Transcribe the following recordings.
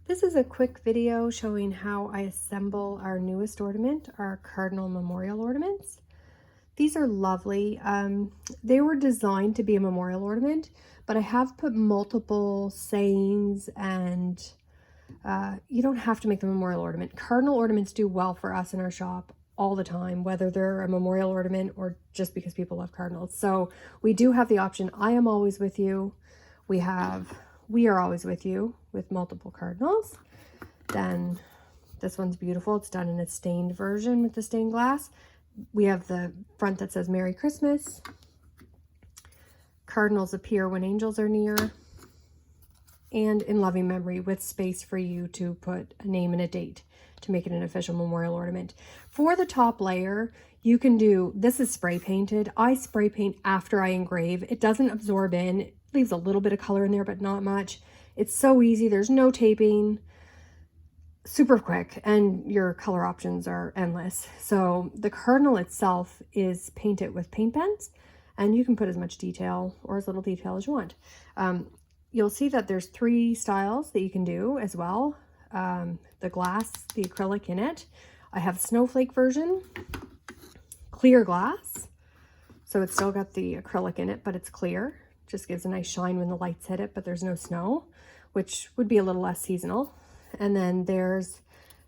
This is a quick video showing how I assemble our newest ornament, our Cardinal Memorial Ornaments. These are lovely. They were designed to be a memorial ornament, but I have put multiple sayings and you don't have to make the memorial ornament. Cardinal ornaments do well for us in our shop all the time, whether they're a memorial ornament or just because people love cardinals. So we do have the option, I am always with you. We are always with you with multiple cardinals. Then this one's beautiful. It's done in a stained version with the stained glass. We have the front that says Merry Christmas. Cardinals appear when angels are near. And in loving memory, with space for you to put a name and a date to make it an official memorial ornament. For the top layer, you can do, this is spray painted. I spray paint after I engrave. It doesn't absorb in. It leaves a little bit of color in there, but not much. It's so easy. There's no taping. Super quick, and your color options are endless. So the cardinal itself is painted with paint pens, and you can put as much detail or as little detail as you want. You'll see that there's 3 styles that you can do as well. The glass, the acrylic in it. I have snowflake version, clear glass. So it's still got the acrylic in it, but it's clear. Just gives a nice shine when the lights hit it, but there's no snow, which would be a little less seasonal. And then there's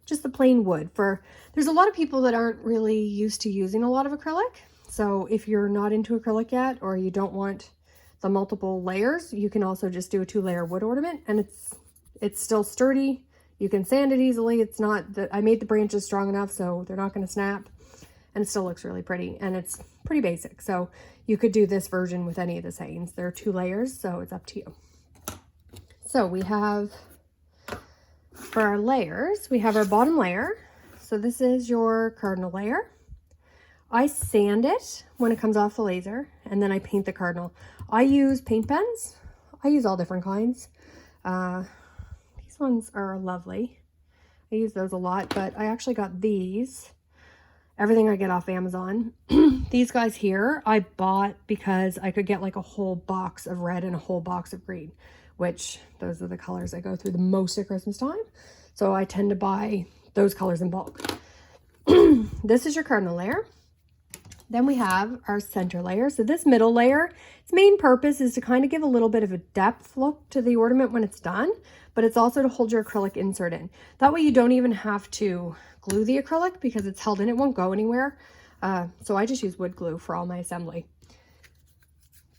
just the plain wood. There's a lot of people that aren't really used to using a lot of acrylic. So if you're not into acrylic yet, or you don't want the multiple layers, you can also just do a 2-layer wood ornament, and it's still sturdy. You can sand it easily. It's not that I made the branches strong enough so they're not going to snap, and it still looks really pretty, and it's pretty basic. So you could do this version with any of the sayings. There are 2 layers, so it's up to you. So we have, for our layers, we have our bottom layer. So this is your cardinal layer. I sand it when it comes off the laser, and then I paint the cardinal. I use paint pens. I use all different kinds. These ones are lovely. I use those a lot, but I actually got these. Everything I get off Amazon. These guys here I bought because I could get like a whole box of red and a whole box of green, which those are the colors I go through the most at Christmas time. So I tend to buy those colors in bulk. This is your cardinal layer. Then we have our center layer. So this middle layer, its main purpose is to kind of give a little bit of a depth look to the ornament when it's done, but it's also to hold your acrylic insert in. That way you don't even have to glue the acrylic because it's held in, it won't go anywhere. So I just use wood glue for all my assembly.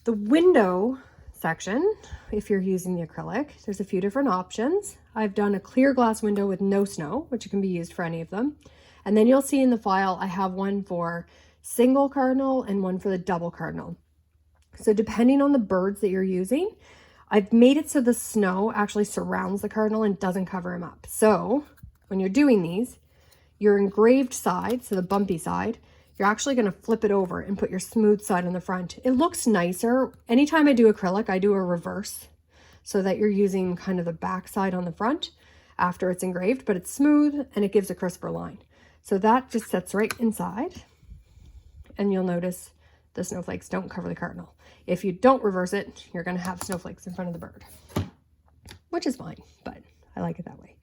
The window section, if you're using the acrylic, there's a few different options. I've done a clear glass window with no snow, which can be used for any of them. And then you'll see in the file, I have one for single cardinal and one for the double cardinal. So depending on the birds that you're using, I've made it so the snow actually surrounds the cardinal and doesn't cover him up. So when you're doing these, your engraved side, so the bumpy side, you're actually going to flip it over and put your smooth side on the front. It looks nicer. Anytime I do acrylic, I do a reverse so that you're using kind of the back side on the front after it's engraved, but it's smooth and it gives a crisper line. So that just sits right inside. And you'll notice the snowflakes don't cover the cardinal. If you don't reverse it, you're going to have snowflakes in front of the bird, which is fine, but I like it that way.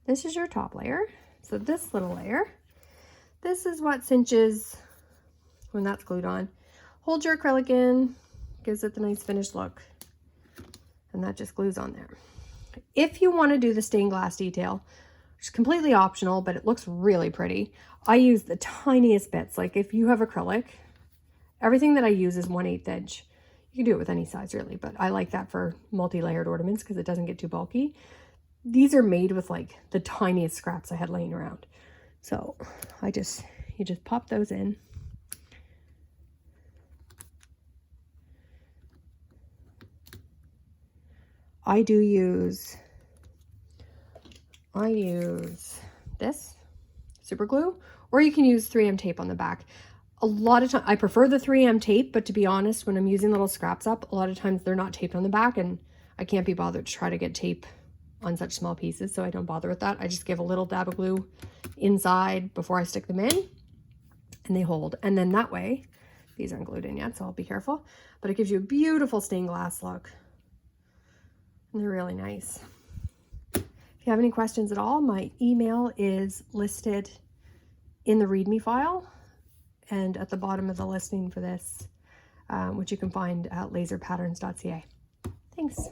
This is your top layer. So this little layer, this is what cinches when that's glued on. Hold your acrylic in, gives it the nice finished look, and that just glues on there. If you want to do the stained glass detail, which is completely optional, but it looks really pretty, I use the tiniest bits. Like if you have acrylic, everything that I use is 1/8 inch. You can do it with any size really, but I like that for multi-layered ornaments because it doesn't get too bulky. These are made with like the tiniest scraps I had laying around. So you just pop those in. I use this super glue, or you can use 3M tape on the back. A lot of times I prefer the 3M tape, but to be honest, when I'm using little scraps up, a lot of times they're not taped on the back, and I can't be bothered to try to get tape on such small pieces, so I don't bother with that. I just give a little dab of glue inside before I stick them in, and they hold. And then that way, these aren't glued in yet, so I'll be careful, but it gives you a beautiful stained glass look. And they're really nice. If you have any questions at all, my email is listed in the README file and at the bottom of the listing for this, which you can find at laserpatterns.ca. Thanks.